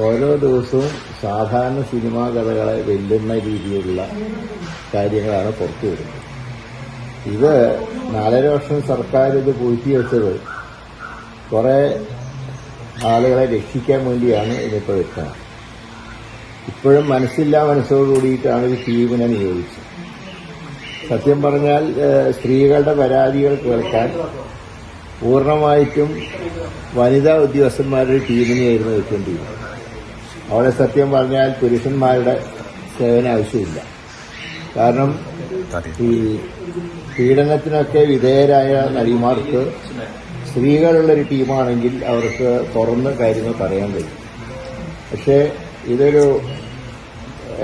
ഓരോ ദിവസവും സാധാരണ സിനിമാ കഥകളെ വെല്ലുന്ന രീതിയിലുള്ള കാര്യങ്ങളാണ് പുറത്തു വരുന്നത്. ഇത് 4.5 വർഷം സർക്കാർ ഇത് പൂഴ്ത്തിവെച്ചത് കുറെ ആളുകളെ രക്ഷിക്കാൻ വേണ്ടിയാണ് ഇതിപ്പോൾ വെക്കുന്നത്. ഇപ്പോഴും മനസ്സോടുകൂടിയിട്ടാണ് ഈ ടീമിനെ നിയോഗിച്ചത്. സത്യം പറഞ്ഞാൽ സ്ത്രീകളുടെ പരാതികൾ കേൾക്കാൻ പൂർണ്ണമായിട്ടും വനിതാ ഉദ്യോഗസ്ഥന്മാരുടെ ടീമിനെയായിരുന്നു വെക്കേണ്ടിയിരുന്നത്. അവിടെ സത്യം പറഞ്ഞാൽ പുരുഷന്മാരുടെ സേവന ആവശ്യമില്ല. കാരണം ഈ പീഡനത്തിനൊക്കെ വിധേയരായ നടിമാർക്ക് സ്ത്രീകളുള്ളൊരു ടീമാണെങ്കിൽ അവർക്ക് തുറന്ന് കാര്യങ്ങൾ പറയാൻ കഴിയും. പക്ഷേ ഇതൊരു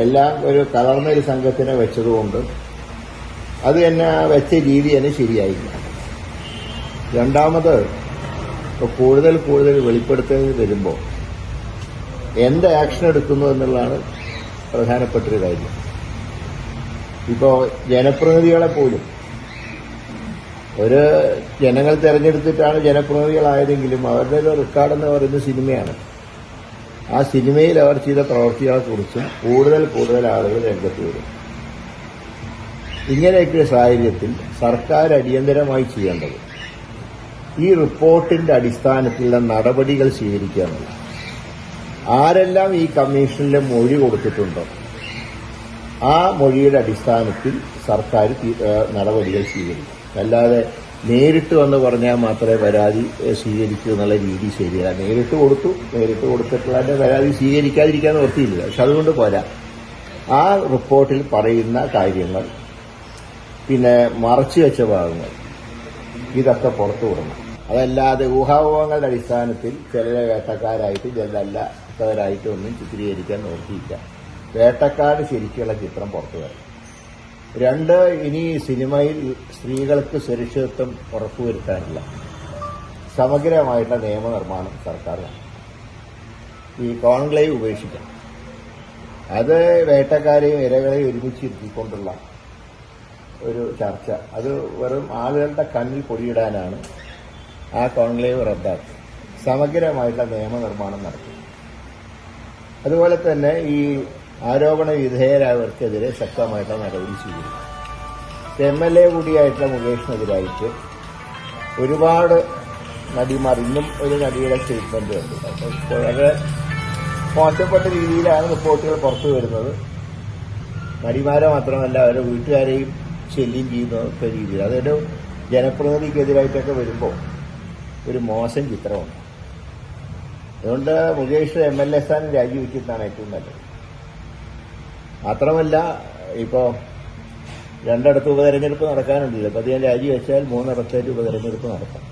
എല്ലാം ഒരു കലർന്നൊരു സംഘത്തിനെ വെച്ചതുകൊണ്ട് അത് തന്നെ വെച്ച രീതി തന്നെ ശരിയായില്ല. രണ്ടാമത് കൂടുതൽ വെളിപ്പെടുത്തൽ വരുമ്പോൾ എന്ത് ആക്ഷൻ എടുക്കുന്നു എന്നുള്ളതാണ് പ്രധാനപ്പെട്ടൊരു കാര്യം. ഇപ്പോൾ ജനപ്രതിനിധികളെ പോലും ഒരു ജനങ്ങൾ തെരഞ്ഞെടുത്തിട്ടാണ് ജനപ്രതിനിധികളായതെങ്കിലും അവരുടെ ഒരു റെക്കോർഡെന്ന് പറയുന്നത് സിനിമയാണ്. ആ സിനിമയിൽ അവർ ചെയ്ത പ്രവൃത്തികളെക്കുറിച്ചും കൂടുതൽ ആളുകൾ രംഗത്ത് വരും. ഇങ്ങനെയൊക്കെ സാഹചര്യത്തിൽ സർക്കാർ അടിയന്തരമായി ചെയ്യേണ്ടത് ഈ റിപ്പോർട്ടിന്റെ അടിസ്ഥാനത്തിലുള്ള നടപടികൾ സ്വീകരിക്കാനുള്ള ആരെല്ലാം ഈ കമ്മീഷനിൽ മൊഴി കൊടുത്തിട്ടുണ്ടോ ആ മൊഴിയുടെ അടിസ്ഥാനത്തിൽ സർക്കാർ നടപടികൾ സ്വീകരിക്കും. അല്ലാതെ നേരിട്ട് വന്ന് പറഞ്ഞാൽ മാത്രമേ പരാതി സ്വീകരിക്കൂ എന്നുള്ള രീതി ശരിയല്ല. നേരിട്ട് കൊടുത്തിട്ടുള്ള പരാതി സ്വീകരിക്കാതിരിക്കാൻ നിർത്തിയില്ല. പക്ഷെ അതുകൊണ്ട് പോരാ. ആ റിപ്പോർട്ടിൽ പറയുന്ന കാര്യങ്ങൾ, പിന്നെ മറച്ചു വെച്ച ഭാഗങ്ങൾ, ഇതൊക്കെ പുറത്തു വിടണം. അതല്ലാതെ ഊഹാപോഹങ്ങളുടെ അടിസ്ഥാനത്തിൽ ചിലരെ വേട്ടക്കാരായിട്ട് ചിലരല്ലാത്തവരായിട്ടും ഒന്നും ചിത്രീകരിക്കാൻ നോക്കിയില്ല. വേട്ടക്കാട് ശരിക്കുള്ള ചിത്രം പുറത്തു വരണം. 2, ഇനി സിനിമയിൽ സ്ത്രീകൾക്ക് സുരക്ഷിതത്വം ഉറപ്പുവരുത്താനുള്ള സമഗ്രമായിട്ടുള്ള നിയമനിർമ്മാണം സർക്കാർ വേണം. ഈ കോൺക്ലേവ് ഉപേക്ഷിക്കണം. അത് വേട്ടക്കാരെയും ഇരകളെയും ഒരുമിച്ചിരുത്തിക്കൊണ്ടുള്ള ഒരു ചർച്ച, അത് വെറും ആളുകളുടെ കണ്ണിൽ പൊടിയിടാനാണ്. ആ കോൺക്ലേവ് റദ്ദാക്കി സമഗ്രമായിട്ടുള്ള നിയമനിർമ്മാണം നടത്തും. അതുപോലെ തന്നെ ഈ ആരോപണ വിധേയരായവർക്കെതിരെ ശക്തമായിട്ടുള്ള നടപടി സ്വീകരിക്കും. MLA കൂടിയായിട്ടുള്ള മുകേഷിനെതിരായിട്ട് ഒരുപാട് നടിമാർ, ഇന്നും ഒരു നടിയുടെ സ്റ്റേറ്റ്മെന്റ് ഉണ്ട്. വളരെ മോശപ്പെട്ട രീതിയിലാണ് റിപ്പോർട്ടുകൾ പുറത്തു വരുന്നത്. നടിമാരെ മാത്രമല്ല അവരുടെ വീട്ടുകാരെയും ശല്യം ചെയ്യുന്ന രീതിയിൽ അതൊരു ജനപ്രതിനിധിക്കെതിരായിട്ടൊക്കെ വരുമ്പോൾ ഒരു മോശം ചിത്രമാണ്. അതുകൊണ്ട് മുകേഷ് MLA സ്ഥാനം രാജിവെക്കുന്നതാണ് ഏറ്റവും നല്ലത്. മാത്രമല്ല, ഇപ്പോൾ 2 ഉപതെരഞ്ഞെടുപ്പ് നടക്കാനുണ്ടല്ലോ. അപ്പോൾ അത് ഞാൻ രാജിവെച്ചാൽ 3 ഉപതെരഞ്ഞെടുപ്പ് നടത്താം.